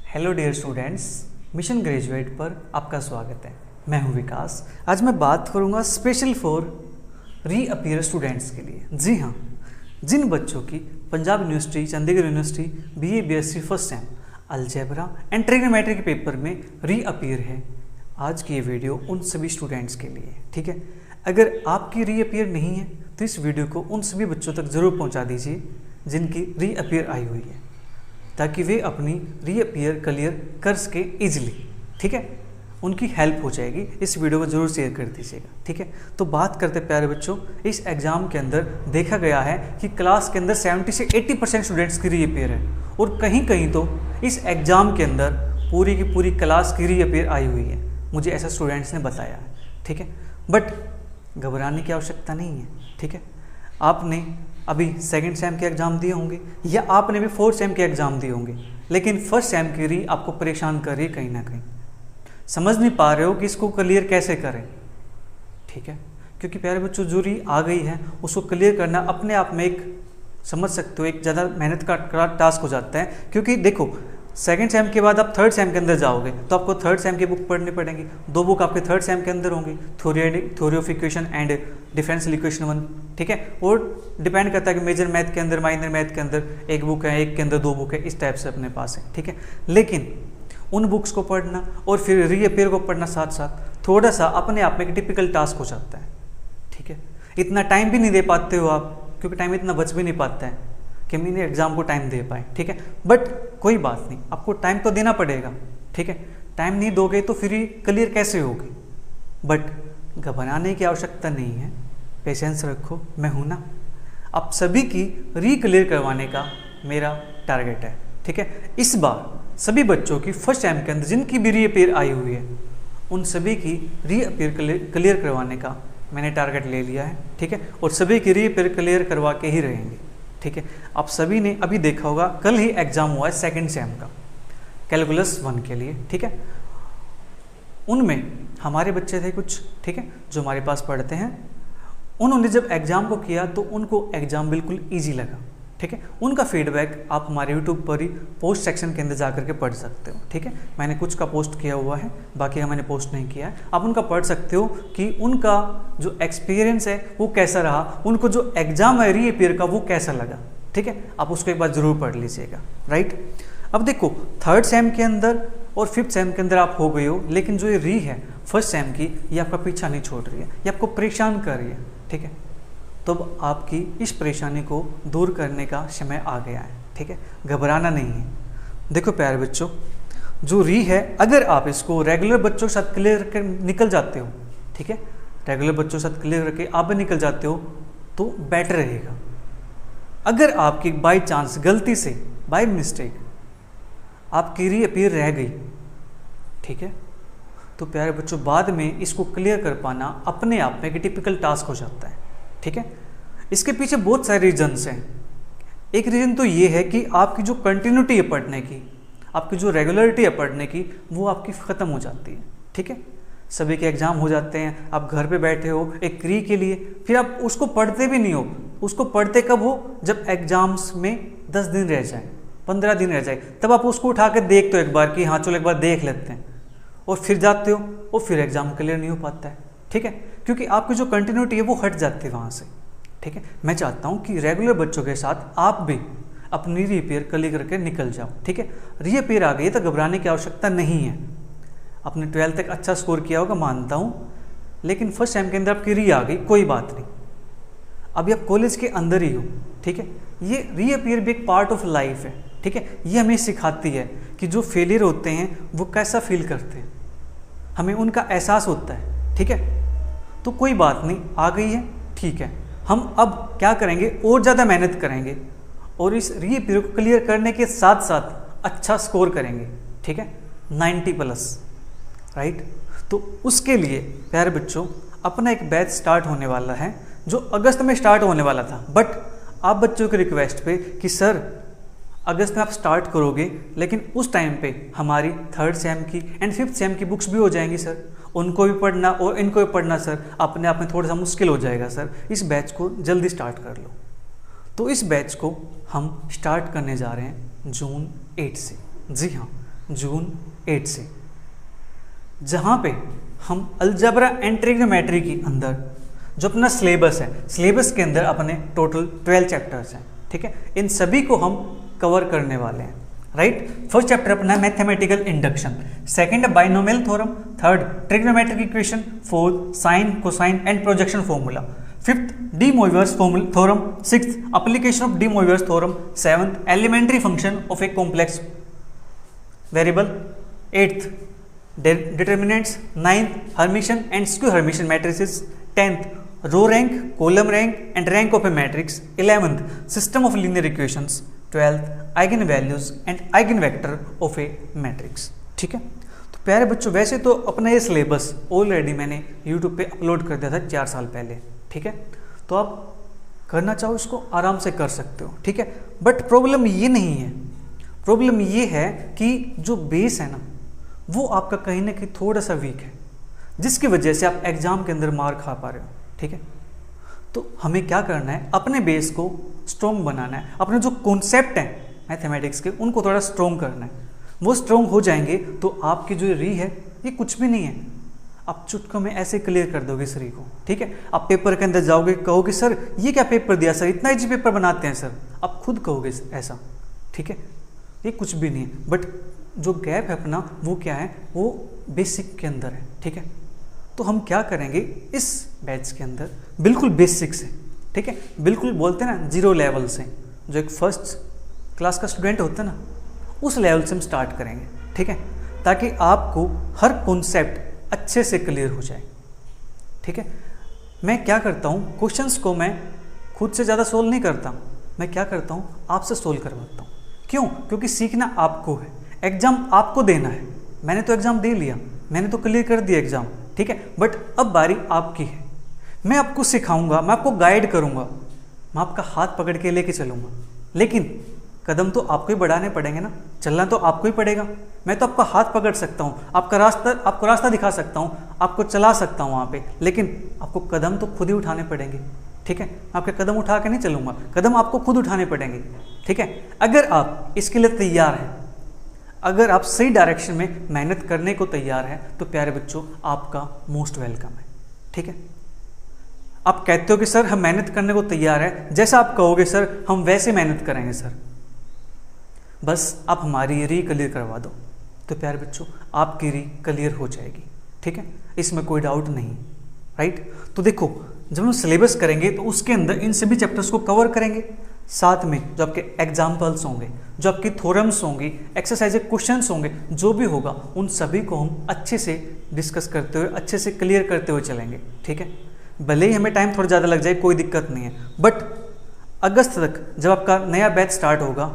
Hello dear students, mission graduate पर आपका स्वागत है। मैं हूं विकास। आज मैं बात करूंगा स्पेशल फॉर रीअपीयर स्टूडेंट्स के लिए। जी हाँ, जिन बच्चों की Punjab university, Chandigarh university BA BSc first sem algebra and trigonometry के पेपर में रीअपीयर है, आज की ये वीडियो उन सभी स्टूडेंट्स के लिए। ठीक है, अगर आपकी रीअपीयर नहीं है तो इस वीडियो को उन सभी बच्चों तक ज़रूर पहुँचा दीजिए जिनकी रीअपीयर आई हुई है, ताकि वे अपनी रीअपीयर क्लियर कर सके इजीली। ठीक है, उनकी हेल्प हो जाएगी। इस वीडियो को जरूर शेयर कर दीजिएगा। ठीक है, तो बात करते प्यारे बच्चों, इस एग्ज़ाम के अंदर देखा गया है कि क्लास के अंदर 70 से 80% स्टूडेंट्स की रीअपीयर है, और कहीं कहीं तो इस एग्ज़ाम के अंदर पूरी की पूरी क्लास की रीअपीयर आई हुई है। मुझे ऐसा स्टूडेंट्स ने बताया है। ठीक है, बट घबराने की आवश्यकता नहीं है। ठीक है, आपने अभी सेकंड सेम के एग्ज़ाम दिए होंगे या आपने भी फोर्थ सेम के एग्ज़ाम दिए होंगे, लेकिन फर्स्ट सेम की री आपको परेशान कर रही है। कहीं ना कहीं समझ नहीं पा रहे हो कि इसको क्लियर कैसे करें। ठीक है, क्योंकि प्यारे बच्चों जो री आ गई है उसको क्लियर करना अपने आप में एक, समझ सकते हो, एक ज़्यादा मेहनत का टास्क हो जाता है। क्योंकि देखो, सेकंड सेम के बाद आप थर्ड सेम के अंदर जाओगे तो आपको थर्ड सेम की बुक पढ़नी पड़ेगी। दो बुक आपके थर्ड सेम के अंदर होंगी, theory of equation and differential equation 1। ठीक है, और डिपेंड करता है कि मेजर मैथ के अंदर, माइनर मैथ के अंदर एक बुक है, एक के अंदर दो बुक है, इस टाइप से अपने पास है। ठीक है, लेकिन उन बुक्स को पढ़ना और फिर रीअपीयर को पढ़ना साथ साथ थोड़ा सा अपने आप में एक टिपिकल टास्क हो जाता है। ठीक है, इतना टाइम भी नहीं दे पाते हो आप, क्योंकि टाइम इतना बच भी नहीं पाता है कि मैंने एग्ज़ाम को टाइम दे पाए। ठीक है, बट कोई बात नहीं, आपको टाइम तो देना पड़ेगा। ठीक है, टाइम नहीं दोगे तो फिर क्लियर कैसे होगी। बट घबराने की आवश्यकता नहीं है, पेशेंस रखो, मैं हूं ना। आप सभी की री-क्लियर करवाने का मेरा टारगेट है। ठीक है, इस बार सभी बच्चों की फर्स्ट टाइम के अंदर जिनकी भी रीअपीयर आई हुई है, उन सभी की रीअपीयर क्लियर करवाने का मैंने टारगेट ले लिया है। ठीक है, और सभी की रीअपीयर क्लियर करवा के ही रहेंगे। ठीक है, आप सभी ने अभी देखा होगा, कल ही एग्जाम हुआ है सेकंड सेम का कैलकुलस 1 के लिए। ठीक है, उनमें हमारे बच्चे थे कुछ, ठीक है, जो हमारे पास पढ़ते हैं। उन्होंने जब एग्जाम को किया तो उनको एग्जाम बिल्कुल इजी लगा। ठीक है, उनका फीडबैक आप हमारे यूट्यूब पर ही पोस्ट सेक्शन के अंदर जाकर के पढ़ सकते हो। ठीक है, मैंने कुछ का पोस्ट किया हुआ है, बाकी का मैंने पोस्ट नहीं किया है। आप उनका पढ़ सकते हो कि उनका जो एक्सपीरियंस है वो कैसा रहा, उनको जो एग्जाम है रीअपीयर का वो कैसा लगा। ठीक है, आप उसको एक बार जरूर पढ़ लीजिएगा। राइट, अब देखो, थर्ड सेम के अंदर और फिफ्थ सेम के अंदर आप हो गए हो, लेकिन जो ये री है फर्स्ट सेम की, ये आपका पीछा नहीं छोड़ रही है, ये आपको परेशान कर रही है। ठीक है, तो अब आपकी इस परेशानी को दूर करने का समय आ गया है। ठीक है, घबराना नहीं है। देखो प्यारे बच्चों, जो री है, अगर आप इसको रेगुलर बच्चों के साथ क्लियर करके निकल जाते हो, ठीक है, रेगुलर बच्चों के साथ क्लियर करके आप भी निकल जाते हो तो बेटर रहेगा। अगर आपकी बाई चांस, गलती से, बाय मिस्टेक आपकी रीअपीयर रह गई, ठीक है, तो प्यारे बच्चों बाद में इसको क्लियर कर पाना अपने आप में एक टिपिकल टास्क हो जाता है। ठीक है, इसके पीछे बहुत सारे रीजन्स हैं। एक रीज़न तो ये है कि आपकी जो कंटिन्यूटी है पढ़ने की, आपकी जो रेगुलरिटी है पढ़ने की, वो आपकी ख़त्म हो जाती है। ठीक है, सभी के एग्ज़ाम हो जाते हैं, आप घर पे बैठे हो एक री के लिए, फिर आप उसको पढ़ते भी नहीं हो। उसको पढ़ते कब हो, जब एग्ज़ाम्स में 10 दिन रह जाए, 15 दिन रह जाए, तब आप उसको उठा के देखते हो एक बार कि हाँ चलो एक बार देख लेते हैं, और फिर जाते हो और फिर एग्ज़ाम क्लियर नहीं हो पाता है। ठीक है, क्योंकि आपकी जो कंटिन्यूटी है वो हट जाती है वहाँ से। ठीक है, मैं चाहता हूँ कि रेगुलर बच्चों के साथ आप भी अपनी रीअपीयर क्लियर करके निकल जाओ। ठीक है, रीअपीयर आ गई है तो घबराने की आवश्यकता नहीं है। आपने 12th तक अच्छा स्कोर किया होगा, मानता हूँ, लेकिन फर्स्ट टाइम के अंदर आपकी री आ गई, कोई बात नहीं, अभी आप कॉलेज के अंदर ही हो। ठीक है, ये रीअपीयर भी एक पार्ट ऑफ लाइफ है। ठीक है, ये हमें सिखाती है कि जो फेलियर होते हैं वो कैसा फील करते हैं, हमें उनका एहसास होता है। ठीक है, तो कोई बात नहीं, आ गई है, ठीक है, हम अब क्या करेंगे, और ज़्यादा मेहनत करेंगे और इस रीअपीयर को क्लियर करने के साथ साथ अच्छा स्कोर करेंगे। ठीक है, 90+। राइट, तो उसके लिए प्यारे बच्चों अपना एक बैच स्टार्ट होने वाला है, जो अगस्त में स्टार्ट होने वाला था, बट आप बच्चों की रिक्वेस्ट पे कि सर अगस्त में आप स्टार्ट करोगे, लेकिन उस टाइम पे हमारी थर्ड सेम की एंड फिफ्थ सेम की बुक्स भी हो जाएंगी सर, उनको भी पढ़ना और इनको भी पढ़ना सर, अपने आप में थोड़ा सा मुश्किल हो जाएगा सर, इस बैच को जल्दी स्टार्ट कर लो। तो इस बैच को हम स्टार्ट करने जा रहे हैं जून 8 से। जी हाँ, जून 8 से, जहाँ पे हम अलजेब्रा एंड ट्रिग्नोमेट्री के अंदर जो अपना सिलेबस है, सिलेबस के अंदर अपने टोटल 12 चैप्टर्स हैं, ठीक है। इन सभी को हम कवर करने वाले हैं, राइट। फर्स्ट चैप्टर अपना है मैथमेटिकल इंडक्शन, सेकंड है binomial theorem, third trigonometric equation, fourth sine cosine and projection formula, fifth de Moivre's theorem, sixth application of de Moivre's theorem, seventh elementary function of a complex variable, eighth determinants, ninth Hermitian and skew Hermitian matrices, tenth row rank, column rank and rank of a matrix, 11th system of linear equations, 12th eigen values and eigen vector of a matrix, ठीक है। तो प्यारे बच्चों, वैसे तो अपना ये syllabus already मैंने यूट्यूब पे अपलोड कर दिया था 4 साल पहले, ठीक है। तो आप करना चाहो इसको आराम से कर सकते हो, ठीक है। बट प्रॉब्लम ये नहीं है, प्रॉब्लम ये है कि जो बेस है ना वो आपका कहीं ना कहीं थोड़ा सा वीक है, जिसकी वजह से आप एग्जाम के अंदर मार खा पा रहे हो, ठीक है। तो हमें क्या करना है, अपने बेस को स्ट्रॉन्ग बनाना है, अपने जो कॉन्सेप्ट हैं मैथमेटिक्स के उनको थोड़ा स्ट्रॉन्ग करना है। वो स्ट्रॉन्ग हो जाएंगे तो आपकी जो री है ये कुछ भी नहीं है, आप चुटकों में ऐसे क्लियर कर दोगे इस री को, ठीक है। आप पेपर के अंदर जाओगे, कहोगे सर ये क्या पेपर दिया सर, इतना इजी पेपर बनाते हैं सर, आप खुद कहोगे ऐसा, ठीक है। ये कुछ भी नहीं है, बट जो गैप है अपना वो क्या है, वो बेसिक के अंदर है, ठीक है। तो हम क्या करेंगे इस बैच के अंदर, बिल्कुल बेसिक से, ठीक है, बिल्कुल बोलते हैं ना जीरो लेवल से, जो एक फर्स्ट क्लास का स्टूडेंट होता है ना उस लेवल से हम स्टार्ट करेंगे, ठीक है, ताकि आपको हर कॉन्सेप्ट अच्छे से क्लियर हो जाए, ठीक है। मैं क्या करता हूँ, क्वेश्चंस को मैं खुद से ज़्यादा सोल्व नहीं करता, मैं क्या करता हूँ आपसे सोल्व करवाता हूँ। क्यों? क्योंकि सीखना आपको है, एग्ज़ाम आपको देना है। मैंने तो एग्ज़ाम दे लिया, मैंने तो क्लियर कर दिया एग्ज़ाम, ठीक है, बट अब बारी आपकी है। मैं आपको सिखाऊंगा, मैं आपको गाइड करूंगा, मैं आपका हाथ पकड़ के लेके चलूंगा, लेकिन कदम तो आपको ही बढ़ाने पड़ेंगे ना, चलना तो आपको ही पड़ेगा। मैं तो आपका हाथ पकड़ सकता हूँ, आपको रास्ता दिखा सकता हूँ, आपको चला सकता हूँ वहाँ पे, लेकिन आपको कदम तो खुद ही उठाने पड़ेंगे, ठीक है। आपके कदम उठा के नहीं चलूँगा, कदम आपको खुद उठाने पड़ेंगे, ठीक है। अगर आप इसके लिए तैयार हैं, अगर आप सही डायरेक्शन में मेहनत करने को तैयार हैं, तो प्यारे बच्चों आपका मोस्ट वेलकम है, ठीक है। आप कहते हो कि सर हम मेहनत करने को तैयार हैं, जैसा आप कहोगे सर हम वैसे मेहनत करेंगे सर, बस आप हमारी री क्लियर करवा दो, तो प्यारे बच्चों आपकी री क्लियर हो जाएगी, ठीक है, इसमें कोई डाउट नहीं, राइट। तो देखो, जब हम सिलेबस करेंगे तो उसके अंदर इन सभी चैप्टर्स को कवर करेंगे, साथ में जो आपके एग्जाम्पल्स होंगे, जो आपकी थ्योरम्स होंगी, एक्सरसाइज क्वेश्चंस होंगे, जो भी होगा उन सभी को हम अच्छे से डिस्कस करते हुए, अच्छे से क्लियर करते हुए चलेंगे, ठीक है। भले ही हमें टाइम थोड़ा ज़्यादा लग जाए, कोई दिक्कत नहीं है, बट अगस्त तक जब आपका नया बैच स्टार्ट होगा,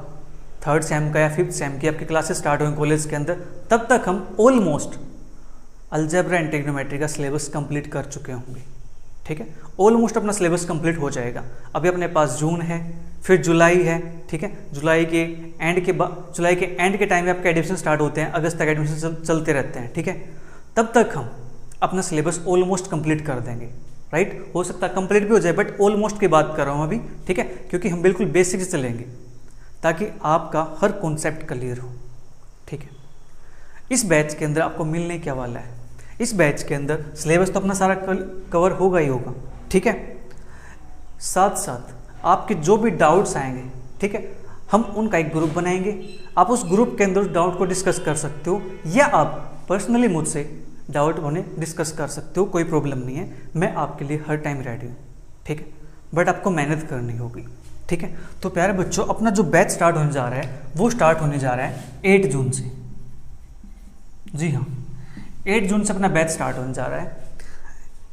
3rd सेम का या 5th सेम की आपकी क्लासेस स्टार्ट होंगी कॉलेज के अंदर, तब तक हम ऑलमोस्ट अलजेब्रा एंड ट्रिग्नोमेट्री का सिलेबस कंप्लीट कर चुके होंगे, ठीक है। ऑलमोस्ट अपना सिलेबस कंप्लीट हो जाएगा। अभी अपने पास जून है, फिर जुलाई है, ठीक है, जुलाई के एंड के टाइम में आपके एडमिशन स्टार्ट होते हैं, अगस्त तक एडमिशन चलते रहते हैं, ठीक है। तब तक हम अपना सिलेबस ऑलमोस्ट कंप्लीट कर देंगे, राइट। हो सकता है कंप्लीट भी हो जाए, बट ऑलमोस्ट की बात कर रहा हूँ अभी, ठीक है, क्योंकि हम बिल्कुल बेसिक से चलेंगे ताकि आपका हर कॉन्सेप्ट क्लियर हो, ठीक है। इस बैच के अंदर आपको मिलने क्या वाला है, इस बैच के अंदर सिलेबस तो अपना सारा कवर होगा ही होगा, ठीक है, साथ साथ आपके जो भी डाउट्स आएंगे, ठीक है, हम उनका एक ग्रुप बनाएंगे। आप उस ग्रुप के अंदर उस डाउट को डिस्कस कर सकते हो, या आप पर्सनली मुझसे डाउट उन्हें डिस्कस कर सकते हो, कोई प्रॉब्लम नहीं है, मैं आपके लिए हर टाइम रेडी हूँ, ठीक है, बट आपको मेहनत करनी होगी, ठीक है। तो प्यारे बच्चों, अपना जो बैच स्टार्ट होने जा रहा है वो स्टार्ट होने जा रहा है 8 जून से, जी हाँ, 8 जून से अपना बैच स्टार्ट होने जा रहा है।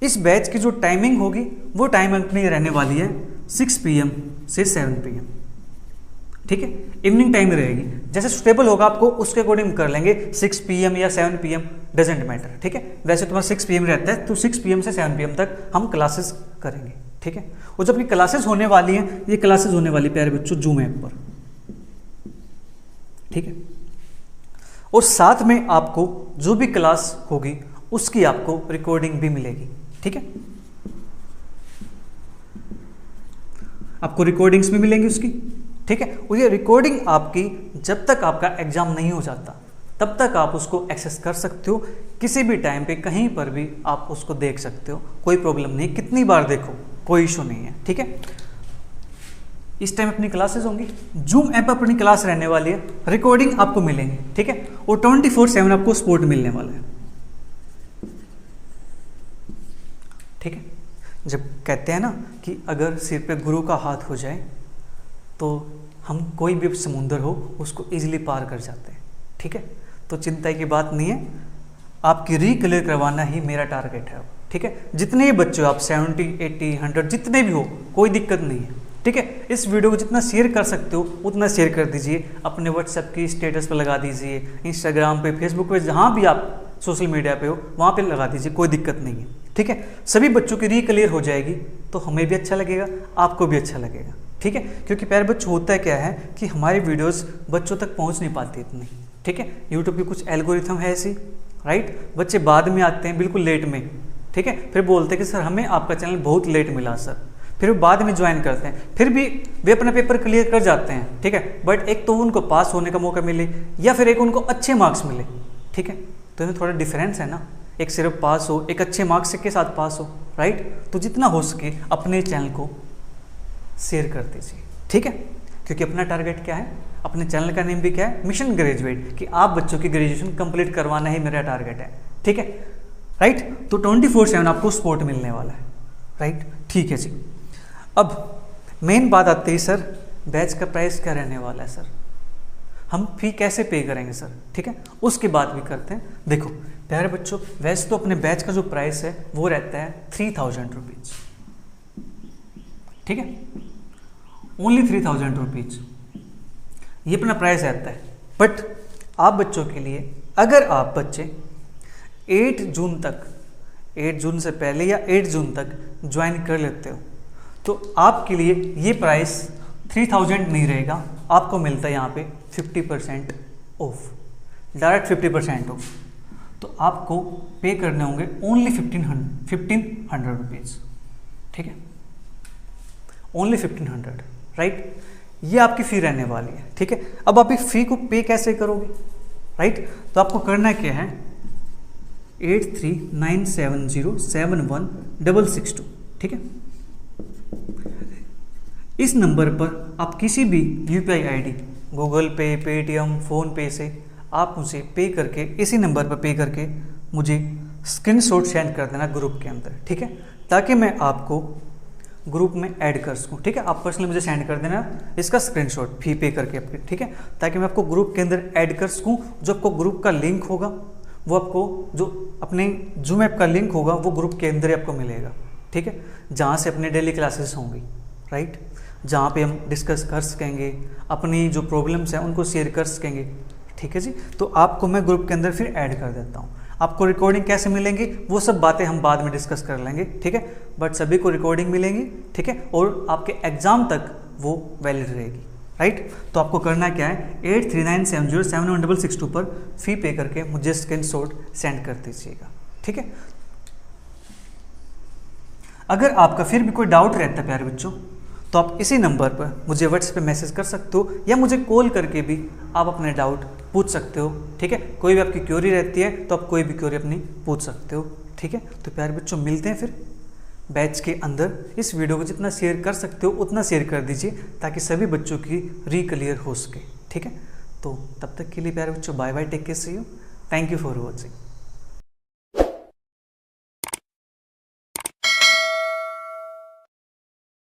इस बैच की जो टाइमिंग होगी वो टाइम अपनी रहने वाली है 6 PM से 7 PM, ठीक है, इवनिंग टाइम रहेगी। जैसे सुटेबल होगा आपको उसके अकॉर्डिंग कर लेंगे, 6 PM या 7 PM डजेंट मैटर, ठीक है। वैसे तुम्हारा 6 PM रहता है, तो 6 PM से 7 PM तक हम क्लासेस करेंगे, ठीक है। और जब ये क्लासेस होने वाली हैं, ये क्लासेस होने वाली प्यारे बच्चों जूम ऐप पर, ठीक है। और साथ में आपको जो भी क्लास होगी उसकी आपको रिकॉर्डिंग भी मिलेगी, ठीक है, आपको रिकॉर्डिंग्स भी मिलेंगी उसकी, ठीक है। और ये रिकॉर्डिंग आपकी जब तक आपका एग्जाम नहीं हो जाता तब तक आप उसको एक्सेस कर सकते हो, किसी भी टाइम पे कहीं पर भी आप उसको देख सकते हो, कोई प्रॉब्लम नहीं, कितनी बार देखो कोई इशू नहीं है, ठीक है। इस टाइम अपनी क्लासेस होंगी, जूम ऐप अपनी क्लास रहने वाली है, रिकॉर्डिंग आपको मिलेंगे, ठीक है, और 24/7 आपको सपोर्ट मिलने वाला है, ठीक है। जब कहते हैं ना कि अगर सिर पे गुरु का हाथ हो जाए तो हम कोई भी समुंदर हो उसको इजीली पार कर जाते हैं, ठीक है। तो चिंता की बात नहीं है, आपकी री-क्लियर करवाना ही मेरा टारगेट है, ठीक है। जितने भी बच्चे हो आप 70, 80, 100 जितने भी हो, कोई दिक्कत नहीं है, ठीक है। इस वीडियो को जितना शेयर कर सकते हो उतना शेयर कर दीजिए, अपने व्हाट्सएप की स्टेटस पर लगा दीजिए, इंस्टाग्राम पे, फेसबुक पे, जहाँ भी आप सोशल मीडिया पे हो वहाँ पे लगा दीजिए, कोई दिक्कत नहीं है, ठीक है। सभी बच्चों की री-क्लियर हो जाएगी तो हमें भी अच्छा लगेगा, आपको भी अच्छा लगेगा, ठीक है। क्योंकि प्यारे बच्चों होता है क्या है कि हमारी वीडियोस बच्चों तक पहुंच नहीं पाती इतनी, ठीक है। यूट्यूब की कुछ एल्गोरिथम है ऐसी, राइट। बच्चे बाद में आते हैं, बिल्कुल लेट में, ठीक है। फिर बोलते हैं कि सर हमें आपका चैनल बहुत लेट मिला सर, फिर वो बाद में ज्वाइन करते हैं, फिर भी वे अपना पेपर क्लियर कर जाते हैं, ठीक है। बट एक तो उनको पास होने का मौका मिले या फिर एक उनको अच्छे मार्क्स मिले, ठीक है। तो इसमें थोड़ा डिफरेंस है ना, एक सिर्फ पास हो, एक अच्छे मार्क्स के साथ पास हो, राइट। तो जितना हो सके अपने चैनल को शेयर कर दीजिए, ठीक है। क्योंकि अपना टारगेट क्या है, अपने चैनल का नेम भी क्या है, मिशन ग्रेजुएट, कि आप बच्चों की ग्रेजुएशन कंप्लीट करवाना ही मेरा टारगेट है, ठीक है, राइट। तो 24/7 आपको सपोर्ट मिलने वाला है, राइट, ठीक है जी। अब मेन बात आती है सर, बैच का प्राइस क्या रहने वाला है सर, हम फी कैसे पे करेंगे सर, ठीक है, उसकी बात भी करते हैं। देखो प्यारे बच्चों, वैसे तो अपने बैच का जो प्राइस है वो रहता है 3000 रुपीज़, ठीक है, ओनली 3000 रुपीज़, ये अपना प्राइस रहता है। बट आप बच्चों के लिए, अगर आप बच्चे 8 जून तक, 8 जून से पहले या 8 जून तक ज्वाइन कर लेते हो तो आपके लिए ये प्राइस 3000 नहीं रहेगा, आपको मिलता है यहाँ पे 50% ऑफ, डायरेक्ट 50% ऑफ। तो आपको पे करने होंगे ओनली 1500 रुपीज़, ठीक है, ओनली 1500, राइट। ये आपकी फ़ी रहने वाली है, ठीक है। अब आप इस फ़ी को पे कैसे करोगे, राइट। तो आपको करना क्या है, 8397071662, ठीक है। इस नंबर पर आप किसी भी UPI ID, गूगल पे, पेटीएम, फ़ोनपे से आप मुझे पे करके, इसी नंबर पर पे करके मुझे स्क्रीनशॉट सेंड कर देना ग्रुप के अंदर, ठीक है, ताकि मैं आपको ग्रुप में ऐड कर सकूँ, ठीक है। आप पर्सनली मुझे सेंड कर देना इसका स्क्रीनशॉट फी पे करके आपके, ठीक है, ताकि मैं आपको ग्रुप के अंदर ऐड कर सकूँ। जो आपको ग्रुप का लिंक होगा वो आपको, जो अपने जूम ऐप का लिंक होगा वो ग्रुप के अंदर ही आपको मिलेगा, ठीक है, जहाँ से अपने डेली क्लासेस होंगी, राइट, जहाँ पे हम डिस्कस कर सकेंगे, अपनी जो प्रॉब्लम्स हैं उनको शेयर कर सकेंगे, ठीक है जी। तो आपको मैं ग्रुप के अंदर फिर ऐड कर देता हूँ। आपको रिकॉर्डिंग कैसे मिलेंगी वो सब बातें हम बाद में डिस्कस कर लेंगे, ठीक है, बट सभी को रिकॉर्डिंग मिलेंगी, ठीक है, और आपके एग्ज़ाम तक वो वैलिड रहेगी, राइट। तो आपको करना क्या है, 8397071662 पर फ़ी पे करके मुझे स्क्रीनशॉट सेंड कर दीजिएगा, ठीक है। अगर आपका फिर भी कोई डाउट रहता है प्यारे बच्चों, तो आप इसी नंबर पर मुझे व्हाट्सएप पे मैसेज कर सकते हो या मुझे कॉल करके भी आप अपने डाउट पूछ सकते हो, ठीक है। कोई भी आपकी क्वेरी रहती है तो आप कोई भी क्वेरी अपनी पूछ सकते हो, ठीक है। तो प्यारे बच्चों मिलते हैं फिर बैच के अंदर। इस वीडियो को जितना शेयर कर सकते हो उतना शेयर कर दीजिए ताकि सभी बच्चों की री-क्लियर हो सके, ठीक है। तो तब तक के लिए प्यारे बच्चों bye bye, take care, see you, thank you for watching.